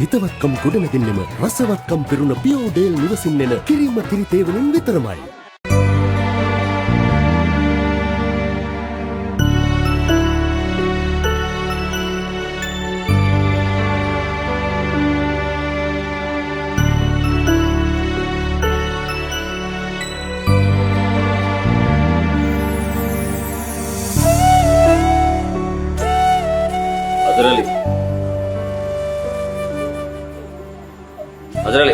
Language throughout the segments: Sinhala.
හිතවත්කම් ගොඩනැගෙන්නෙම රසවත්කම් පිරුණ පියෝඩේල් නිවසින් එන කිරීම කිරිතේවලින් විතරමයි. Azrali.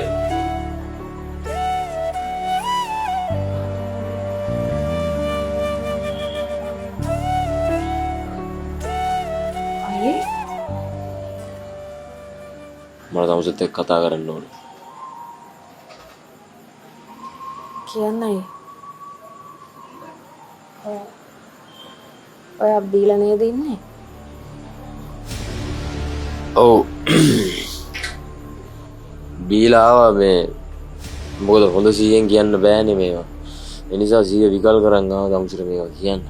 Ayah? Mana kamu setek kata karena nol. Kian ayah? ඔය බීලා නේද ඉන්නේ? ඔව්. බීලා ආවා මේ මොකද හොඳ සීයෙන් කියන්න බෑනේ මේවා. ඒ නිසා සීය විකල් කරන් ආවා තමුසර මේවා කියන්න.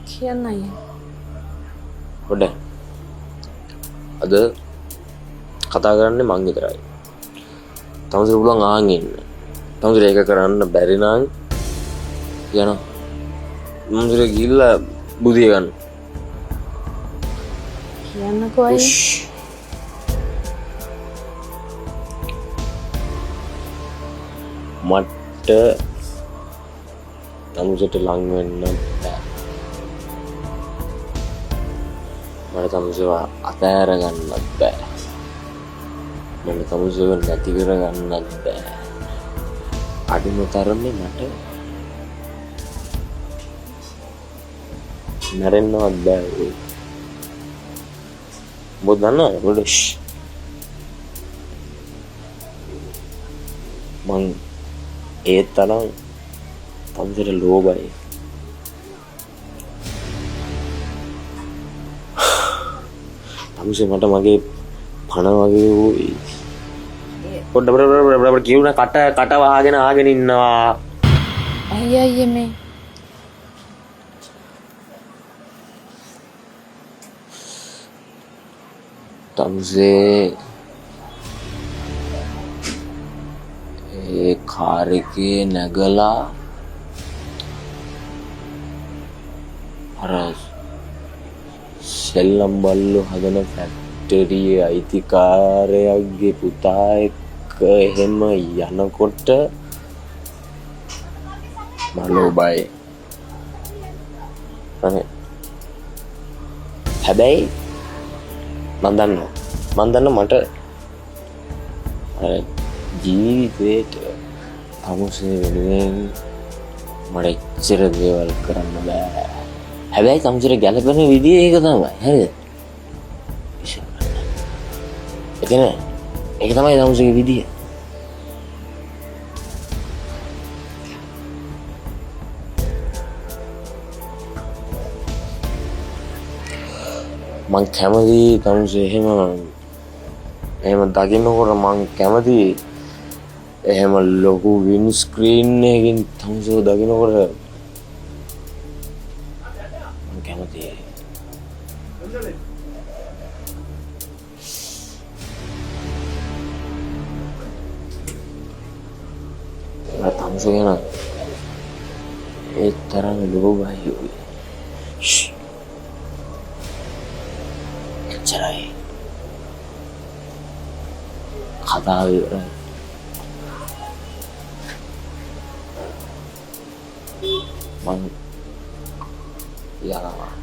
කියන්න අයියා. හොඳ. අද කතා කරන්නේ මං විතරයි. තමුසර පුළුවන් ආන් ඉන්න. තමුසර ඒක කරන්න බැරි නම් යනවා. තමුසර ගිහිල්ලා බුදිය ගන්න. කියන්නකෝ අයියා. මට තමුසට ලං වෙන්න බෑ. මට තමුසව අතෑර ගන්නත් බෑ. මට තමුසව නැති කර ගන්නත් බෑ. අඩුම තරමේ මට මැරෙන්නවත් බෑ. ඔබ දන්නවද පොඩ්ඩක් මං ඒ තරම් තමුසට ලෝභයි. තමුසේ මට මගේ පණ වගේ වූයි. පොඩ්ඩක් කියුණ කට වහගෙන ආගෙන ඉන්නවා. අයියා අයියා මේ තමුසේ ඒ කාර් එකේ නැගලා අර සෙල්ලම් බල්ලු හදන ෆැක්ටරියේ අයිතිකාරයාගේ පුතා එක්ක එහෙම යනකොට මලෝබයි. අනේ හැබැයි මන් දන්නවා මට ජීවිතේට තමුසේ වෙනුවෙන් මට එච්චර දේවල් කරන්න බෑ. හැබැයි තමුසට ගැලපෙන විදිය ඒක තමයි. හරිද? ඒක තමයි තමුසේගේ විදිය. මං කැමති තමුසේ එහෙම දකින්නකොට මං කැමති එහෙම ලොකු වින් ස්ක්‍රීන් එකකින් තමුසව දකින්නකොට මං කැමතියි. තමුස ගැන ඒ තරම් ලෝභයි. එච්චරයි. කතාව ඉවරයි. මං යනවා.